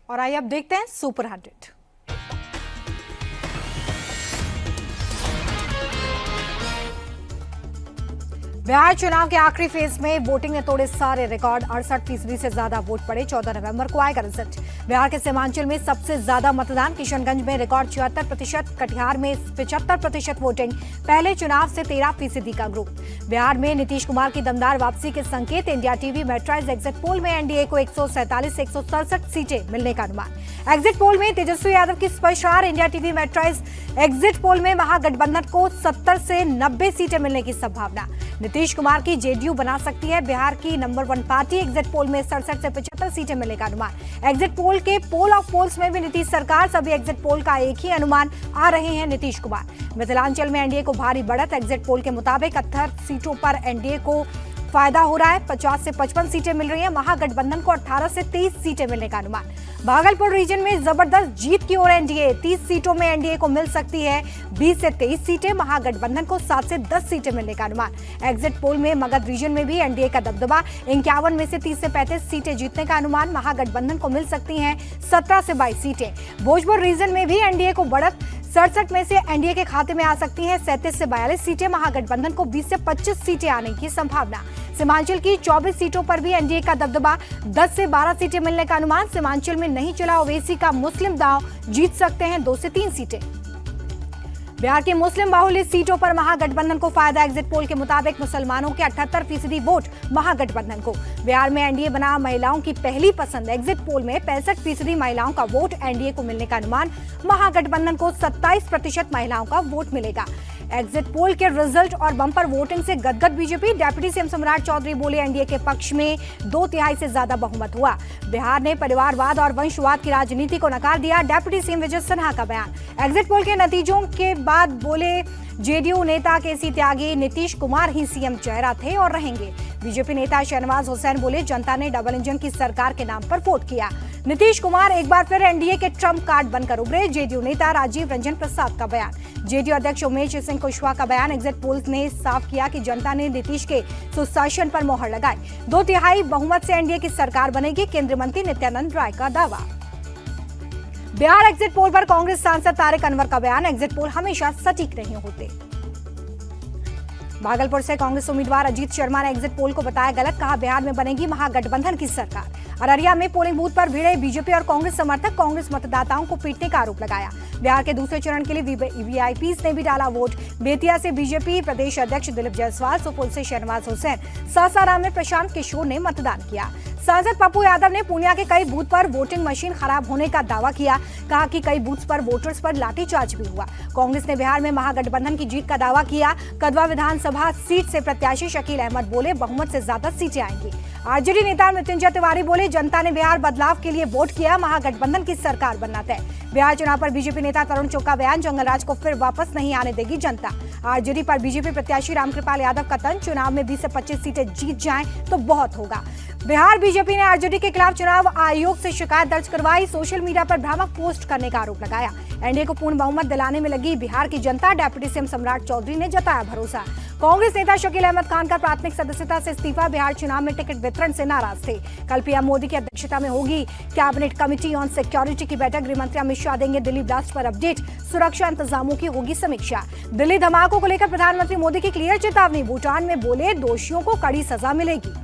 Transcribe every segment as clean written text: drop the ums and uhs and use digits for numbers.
और आइए अब देखते हैं सुपर 100। बिहार चुनाव के आखिरी फेज में वोटिंग ने तोड़े सारे रिकॉर्ड। 68% से ज्यादा वोट पड़े। 14 नवंबर को आएगा रिजल्ट। बिहार के सीमांचल में सबसे ज्यादा मतदान। किशनगंज में रिकॉर्ड 76%, कटिहार में 75% वोटिंग। पहले चुनाव से 13% का ग्रोथ। बिहार में नीतीश कुमार की दमदार वापसी के संकेत। इंडिया टीवी मेट्राइज एग्जिट पोल में एनडीए को 147 से 167 सीटें मिलने का अनुमान। एग्जिट पोल में तेजस्वी यादव की स्पष्ट हार। इंडिया टीवी मेट्राइज एग्जिट पोल में महागठबंधन को 70 से 90 सीटें मिलने की संभावना। नीतीश कुमार की जेडीयू बना सकती है बिहार की नंबर 1 पार्टी। एग्जिट पोल में 67 से 75 सीटें मिलने का अनुमान। एग्जिट पोल के पोल ऑफ पोल्स में भी नीतीश सरकार। सभी एग्जिट पोल का एक ही अनुमान आ रहे हैं नीतीश कुमार। मिथिलांचल में एनडीए को भारी बढ़त। एग्जिट पोल के मुताबिक 78 सीटों पर एनडीए को फायदा हो रहा है। 50 से 55 सीटें मिल रही है। महागठबंधन को 18 से 23 सीटें मिलने का अनुमान। भागलपुर रीजन में जबरदस्त जीत की ओर एनडीए। 30 सीटों में एनडीए को मिल सकती है 20 से 23 सीटें। महागठबंधन को 7 से 10 सीटें मिलने का अनुमान। एग्जिट पोल में मगध रीजन में भी एनडीए का दबदबा। 51 में से 30 से 35 सीटें जीतने का अनुमान। महागठबंधन को मिल सकती हैं 17 से 22 सीटें। भोजपुर रीजन में भी एनडीए को बढ़त। 67 में से एनडीए के खाते में आ सकती हैं 37 से 42 सीटें। महागठबंधन को 20 से 25 सीटें आने की संभावना। सीमांचल की 24 सीटों पर भी एनडीए का दबदबा। 10 से 12 सीटें मिलने का अनुमान। सीमांचल में नहीं चला ओवैसी का मुस्लिम दांव। जीत सकते हैं 2 से 3 सीटें। बिहार की मुस्लिम बाहुल्य सीटों पर महागठबंधन को फायदा। एग्जिट पोल के मुताबिक मुसलमानों के 78% वोट महागठबंधन को। बिहार में एनडीए बना महिलाओं की पहली पसंद। एग्जिट पोल में 65% महिलाओं का वोट एनडीए को मिलने का अनुमान। महागठबंधन को 27% महिलाओं का वोट मिलेगा। एग्जिट पोल के रिजल्ट और बम्पर वोटिंग से गदगद बीजेपी। डिप्टी सीएम सम्राट चौधरी बोले एनडीए के पक्ष में 2/3 से ज्यादा बहुमत हुआ। बिहार ने परिवारवाद और वंशवाद की राजनीति को नकार दिया। डिप्टी सीएम विजय सिन्हा का बयान। एग्जिट पोल के नतीजों के बाद बोले जेडीयू नेता केसी त्यागी नीतीश कुमार ही सीएम चेहरा थे और रहेंगे। बीजेपी नेता शहनवाज हुसैन बोले जनता ने डबल इंजन की सरकार के नाम पर वोट किया। नीतीश कुमार एक बार फिर एनडीए के ट्रम्प कार्ड बनकर उभरे। जेडीयू नेता राजीव रंजन प्रसाद का बयान। जेडीयू अध्यक्ष उमेश सिंह कुशवाहा का बयान। एग्जिट पोल ने साफ किया कि जनता ने नीतीश के सुशासन पर मोहर लगाई। 2/3 बहुमत से एनडीए की सरकार बनेगी। केंद्रीय मंत्री नित्यानंद राय का दावा। बिहार एग्जिट पोल पर कांग्रेस सांसद तारिक अनवर का बयान। एग्जिट पोल हमेशा सटीक नहीं होते। भागलपुर से कांग्रेस उम्मीदवार अजीत शर्मा ने एग्जिट पोल को बताया गलत। कहा बिहार में बनेगी महागठबंधन की सरकार। अररिया में पोलिंग बूथ पर भिड़े बीजेपी और कांग्रेस समर्थक। कांग्रेस मतदाताओं को पीटने का आरोप लगाया। बिहार के दूसरे चरण के लिए वीआईपीज ने भी डाला वोट। बेतिया से बीजेपी प्रदेश अध्यक्ष दिलीप जायसवाल, सुपौल से शहनवाज हुसैन, सासाराम में प्रशांत किशोर ने मतदान किया। सांसद पप्पू यादव ने पूर्णिया के कई बूथ पर वोटिंग मशीन खराब होने का दावा किया। कहा कि कई बूथ पर वोटर्स पर लाठीचार्ज भी हुआ। कांग्रेस ने बिहार में महागठबंधन की जीत का दावा किया। कदवा विधानसभा सीट से प्रत्याशी शकील अहमद बोले बहुमत से ज्यादा सीटें आएंगी। आरजेडी नेता मृत्युंजय तिवारी बोले जनता ने बिहार बदलाव के लिए वोट किया। महागठबंधन की सरकार बनना तय। बिहार चुनाव पर बीजेपी नेता तरुण चुग का बयान। जंगलराज को फिर वापस नहीं आने देगी जनता। आरजेडी पर बीजेपी प्रत्याशी रामकृपाल यादव का तंज। चुनाव में 20 से 25 सीटें जीत जाएं तो बहुत होगा। बिहार बीजेपी ने आरजेडी के खिलाफ चुनाव आयोग से शिकायत दर्ज करवाई। सोशल मीडिया पर भ्रामक पोस्ट करने का आरोप लगाया। एनडीए को पूर्ण बहुमत दिलाने में लगी बिहार की जनता। डिप्टी सीएम सम्राट चौधरी ने जताया भरोसा। कांग्रेस नेता शकील अहमद खान का प्राथमिक सदस्यता से इस्तीफा। बिहार चुनाव में टिकट वितरण से नाराज थे। कल पीएम मोदी की अध्यक्षता में होगी कैबिनेट कमेटी ऑन सिक्योरिटी की बैठक। गृह मंत्री अमित शाह देंगे दिल्ली ब्लास्ट पर अपडेट। सुरक्षा इंतजामों की होगी समीक्षा। दिल्ली धमाकों को लेकर प्रधानमंत्री मोदी की क्लियर चेतावनी। भूटान में बोले दोषियों को कड़ी सजा मिलेगी।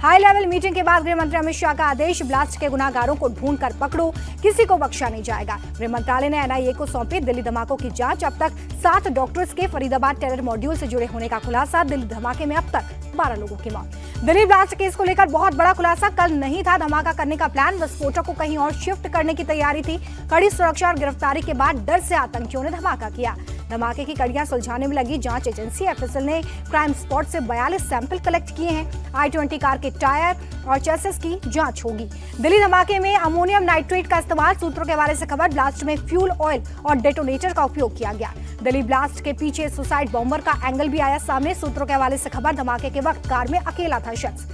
हाई लेवल मीटिंग के बाद गृह मंत्री अमित शाह का आदेश। ब्लास्ट के गुनाहगारों को ढूंढकर पकड़ो, किसी को बख्शा नहीं जाएगा। गृह मंत्रालय ने एनआईए को सौंपी दिल्ली धमाकों की जांच। अब तक 7 डॉक्टर्स के फरीदाबाद टेरर मॉड्यूल से जुड़े होने का खुलासा। दिल्ली धमाके में अब तक 12 लोगों की मौत। दिल्ली ब्लास्ट केस को लेकर बहुत बड़ा खुलासा। कल नहीं था धमाका करने का प्लान। विस्फोटक को कहीं और शिफ्ट करने की तैयारी थी। कड़ी सुरक्षा और गिरफ्तारी के बाद डर से आतंकियों ने धमाका किया। धमाके की कड़ियां सुलझाने में लगी जांच एजेंसी एफएसएल ने क्राइम स्पॉट से 42 सैंपल कलेक्ट किए हैं। i20 कार के टायर और चेसिस की जांच होगी। दिल्ली धमाके में अमोनियम नाइट्रेट का इस्तेमाल। सूत्रों के हवाले से खबर। ब्लास्ट में फ्यूल ऑयल और डेटोनेटर का उपयोग किया गया। दिल्ली ब्लास्ट के पीछे सुसाइड बॉम्बर का एंगल भी आया सामने। सूत्रों के हवाले से खबर। धमाके के वक्त कार में अकेला था शख्स।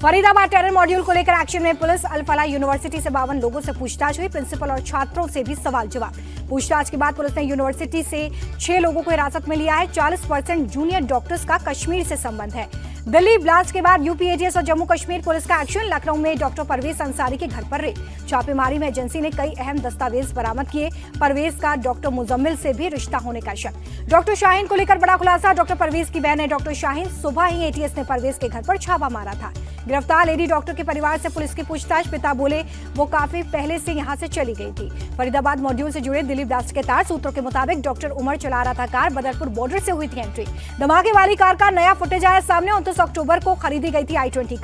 फरीदाबाद टेरर मॉड्यूल को लेकर एक्शन में पुलिस। अल फलाह यूनिवर्सिटी से 52 लोगों से पूछताछ हुई। प्रिंसिपल और छात्रों से भी सवाल जवाब। पूछताछ के बाद पुलिस ने यूनिवर्सिटी से 6 लोगों को हिरासत में लिया है। 40% जूनियर डॉक्टर्स का कश्मीर से संबंध है। दिल्ली ब्लास्ट के बाद यूपी एटीएस और जम्मू कश्मीर पुलिस का एक्शन। लखनऊ में डॉक्टर परवेज अंसारी के घर पर रेड। छापेमारी में एजेंसी ने कई अहम दस्तावेज बरामद किए। परवेज का डॉक्टर मुजम्मिल से भी रिश्ता होने का शक। डॉक्टर शाहीन को लेकर बड़ा खुलासा। डॉक्टर परवेज की बहन है डॉक्टर शाहीन। सुबह ही एटीएस ने परवेज के घर पर छापा मारा था। गिरफ्तार लेडी डॉक्टर के परिवार से पुलिस की पूछताछ। पिता बोले वो काफी पहले से यहां से चली गई थी। फरीदाबाद मॉड्यूल से जुड़े दिल्ली ब्लास्ट के तार। सूत्रों के मुताबिक डॉक्टर उमर चला रहा था कार। बदरपुर बॉर्डर से हुई थी एंट्री। धमाके वाली कार का नया फुटेज आया सामने। 29 अक्टूबर को खरीदी गई थी i20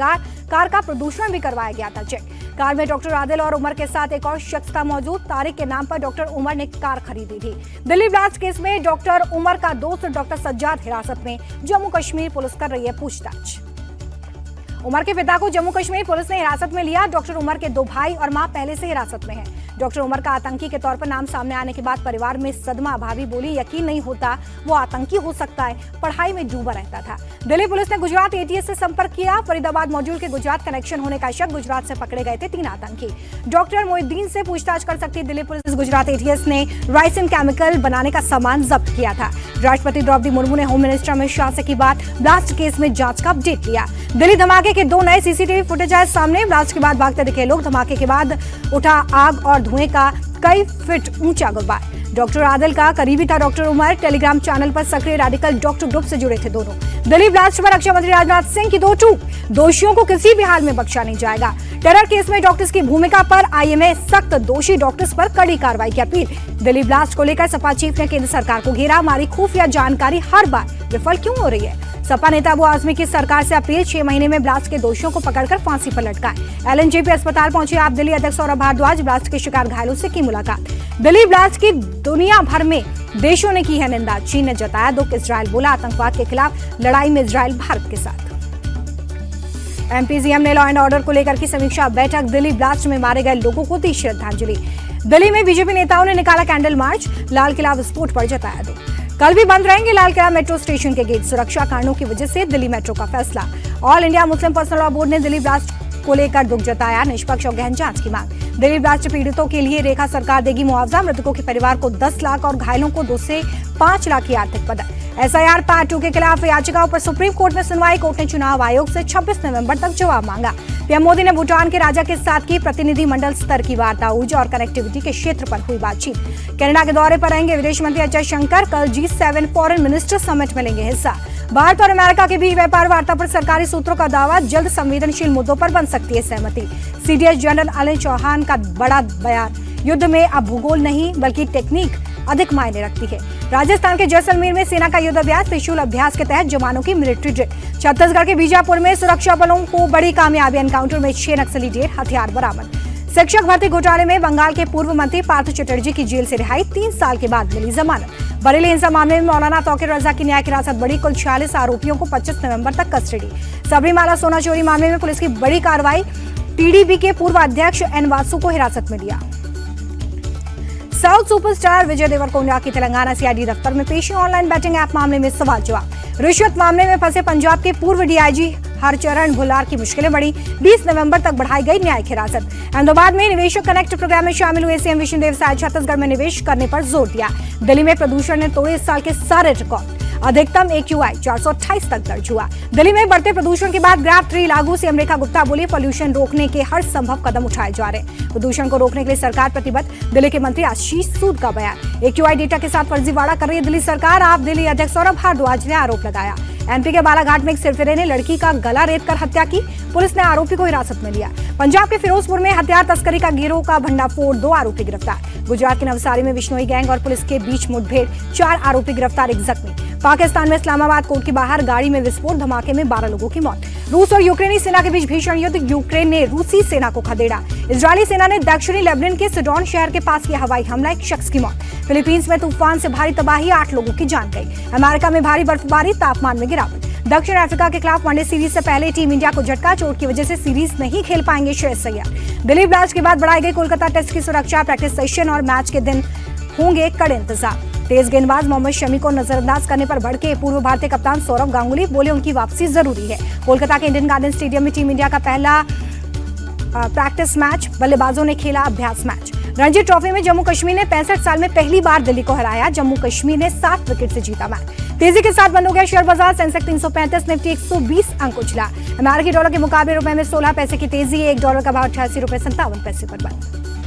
कार का प्रदूषण भी करवाया गया था चेक। कार में डॉक्टर आदिल और उमर के साथ एक और शख्स था मौजूद। तारिक के नाम पर डॉक्टर उमर ने कार खरीदी थी। दिल्ली ब्लास्ट केस में डॉक्टर उमर का दोस्त डॉक्टर सज्जाद हिरासत में। जम्मू कश्मीर पुलिस कर रही है पूछताछ। उमर के पिता को जम्मू कश्मीर पुलिस ने हिरासत में लिया। डॉक्टर उमर के 2 भाई और मां पहले से हिरासत में हैं। डॉक्टर उमर का आतंकी के तौर पर नाम सामने आने के बाद परिवार में सदमा। भाभी बोली यकीन नहीं होता वो आतंकी हो सकता है, पढ़ाई में डूबा रहता था। दिल्ली पुलिस ने गुजरात एटीएस से संपर्क किया। फरीदाबाद मॉड्यूल के गुजरात कनेक्शन होने का शक। गुजरात से पकड़े गए थे 3 आतंकी। डॉक्टर मोहिद्दीन से पूछताछ कर सकती दिल्ली पुलिस। गुजरात एटीएस ने राइसिन केमिकल बनाने का सामान जब्त किया था। राष्ट्रपति द्रौपदी मुर्मू ने होम मिनिस्टर अमित शाह से की बात। ब्लास्ट केस में जांच का अपडेट लिया। दिल्ली धमाके के 2 नए सीसीटीवी फुटेज आए सामने। ब्लास्ट के बाद भागते दिखे लोग। धमाके के बाद उठा आग और धुएं का कई फीट ऊंचा गुब्बार। डॉक्टर आदिल का करीबी था डॉक्टर उमर। टेलीग्राम चैनल पर सक्रिय रेडिकल डॉक्टर ग्रुप से जुड़े थे दोनों। दिल्ली ब्लास्ट पर रक्षा मंत्री राजनाथ सिंह की 2 टूक। दोषियों को किसी भी हाल में बख्शा नहीं जाएगा। टेरर केस में डॉक्टर्स की भूमिका पर आईएमए सख्त। दोषी डॉक्टर्स पर कड़ी कार्रवाई की अपील। दिल्ली ब्लास्ट को लेकर सपा चीफ ने केंद्र सरकार को घेरा। हमारी खुफिया जानकारी हर बार विफल क्यों हो रही है? सपा नेता अबू आजमी की सरकार से अपील। 6 महीने में ब्लास्ट के दोषियों को पकड़कर फांसी पर लटकाएं। एलएनजेपी अस्पताल पहुंचे आप दिल्ली अध्यक्ष सौरभ भारद्वाज। ब्लास्ट के शिकार घायलों से की मुलाकात। दिल्ली ब्लास्ट की दुनिया भर में देशों ने की है निंदा। चीन ने जताया दुख। इजरायल बोला आतंकवाद के खिलाफ लड़ाई में इजरायल भारत के साथ। एमपी सीएम ने लॉ एंड ऑर्डर को लेकर की समीक्षा बैठक। दिल्ली ब्लास्ट में मारे गए लोगों को दी श्रद्धांजलि। दिल्ली में बीजेपी नेताओं ने निकाला कैंडल मार्च। लाल किला विस्फोट पर जताया दुख। कल भी बंद रहेंगे लाल किला मेट्रो स्टेशन के गेट। सुरक्षा कारणों की वजह से दिल्ली मेट्रो का फैसला। All India Muslim personal law board ने दिल्ली ब्लास्ट को लेकर दुख जताया। निष्पक्ष और गहन जांच की मांग। दिल्ली ब्लास्ट पीड़ितों के लिए रेखा सरकार देगी मुआवजा। मृतकों के परिवार को 10 लाख और घायलों को 2 से 5 लाख की आर्थिक मदद। एसआईआर पार्ट 2 के खिलाफ याचिकाओं पर सुप्रीम कोर्ट में सुनवाई। कोर्ट ने चुनाव आयोग से 26 नवंबर तक जवाब मांगा। पीएम मोदी ने भूटान के राजा के साथ की प्रतिनिधिमंडल स्तर की वार्ता। ऊर्जा और कनेक्टिविटी के क्षेत्र पर हुई बातचीत। कनाडा के दौरे पर रहेंगे विदेश मंत्री अजय शंकर। कल G7 फॉरेन मिनिस्टर समिट में लेंगे हिस्सा। भारत और अमेरिका के बीच व्यापार वार्ता पर सरकारी सूत्रों का दावा। जल्द संवेदनशील मुद्दों पर बन सकती है सहमति। सीडीएस जनरल अनिल चौहान का बड़ा बयान। युद्ध में अब भूगोल नहीं बल्कि टेक्निक अधिक मायने रखती है। राजस्थान के जैसलमेर में सेना का युद्ध अभ्यास। त्रिशूल अभ्यास के तहत जवानों की मिलिट्री ड्रिल। छत्तीसगढ़ के बीजापुर में सुरक्षा बलों को बड़ी कामयाबी। एनकाउंटर में 6 नक्सली ढेर हथियार बरामद। शिक्षक भर्ती घोटाले में बंगाल के पूर्व मंत्री पार्थ चटर्जी की जेल से रिहाई। 3 साल के बाद मिली जमानत। बरेली हिंसा मामले में मौलाना तौकीर रजा की न्यायिक हिरासत बढ़ी। कुल 46 आरोपियों को 25 नवंबर तक कस्टडी। सबरीमाला सोना चोरी मामले में पुलिस की बड़ी कार्रवाई। टीडीपी के पूर्व अध्यक्ष एन वासु को हिरासत में लिया। साउथ सुपरस्टार विजय देवरकोंडा की तेलंगाना सीआईडी दफ्तर में पेशी। ऑनलाइन बैटिंग ऐप मामले में सवाल जवाब। रिश्वत मामले में फंसे पंजाब के पूर्व डीआईजी हरचरण भुल्लार की मुश्किलें बढ़ी। 20 नवंबर तक बढ़ाई गई न्यायिक हिरासत। अहमदाबाद में निवेशक कनेक्ट प्रोग्राम में शामिल हुए सीएम विष्णुदेव साय। छत्तीसगढ़ में निवेश करने पर जोर दिया। दिल्ली में प्रदूषण ने तोड़े इस साल के सारे रिकॉर्ड। अधिकतम AQI 428 तक दर्ज हुआ। दिल्ली में बढ़ते प्रदूषण के बाद ग्राफ 3 लागू। सीएम रेखा गुप्ता बोली पॉल्यूशन रोकने के हर संभव कदम उठाए जा रहे। प्रदूषण को रोकने के लिए सरकार प्रतिबद्ध। दिल्ली के मंत्री आशीष सूद का बयान। AQI डेटा के साथ फर्जीवाड़ा कर रही है दिल्ली सरकार। आप दिल्ली अध्यक्ष सौरभ भारद्वाज ने आरोप लगाया। एमपी के बालाघाट में एक सिरफिरे ने लड़की का गला रेत कर हत्या की। पुलिस ने आरोपी को हिरासत में लिया। पंजाब के फिरोजपुर में हथियार तस्करी का गिरोह का भंडाफोड़। 2 आरोपी गिरफ्तार। गुजरात के नवसारी में बिश्नोई गैंग और पुलिस के बीच मुठभेड़। 4 आरोपी गिरफ्तार, एक जख्मी। पाकिस्तान में इस्लामाबाद कोर्ट के बाहर गाड़ी में विस्फोट। धमाके में 12 लोगों की मौत। रूस और यूक्रेनी सेना के बीच भीषण युद्ध। यूक्रेन ने रूसी सेना को खदेड़ा। इजरायली सेना ने दक्षिणी लेबनान के सिडोन शहर के पास किया हवाई हमला। 1 शख्स की मौत। फिलीपींस में तूफान से भारी तबाही। 8 लोगों की जान गई। अमेरिका में भारी बर्फबारी। तापमान में गिरावट। दक्षिण अफ्रीका के खिलाफ वनडे सीरीज से पहले टीम इंडिया को झटका। चोट की वजह से सीरीज नहीं खेल पाएंगे श्रेयस अय्यर। दिल्ली ब्लास्ट के बाद बढ़ाई गई कोलकाता टेस्ट की सुरक्षा। प्रैक्टिस सेशन और मैच के दिन होंगे कड़े इंतजाम। तेज गेंदबाज मोहम्मद शमी को नजरअंदाज करने पर भड़के पूर्व भारतीय कप्तान सौरव गांगुली। बोले उनकी वापसी जरूरी है। कोलकाता के इंडियन गार्डन स्टेडियम में टीम इंडिया का पहला प्रैक्टिस मैच। बल्लेबाजों ने खेला अभ्यास मैच। रणजी ट्रॉफी में जम्मू कश्मीर ने 65 साल में पहली बार दिल्ली को हराया। जम्मू कश्मीर ने 7 विकेट से जीता मैच। तेजी के साथ बंद हो गया शेयर बाजार। सेंसेक्स 335, निफ्टी 120 अंक उछला। अमेरिकी डॉलर के मुकाबले रुपए में 16 पैसे की तेजी। $1 का भाव 88 रुपए 57 पैसे पर बंद।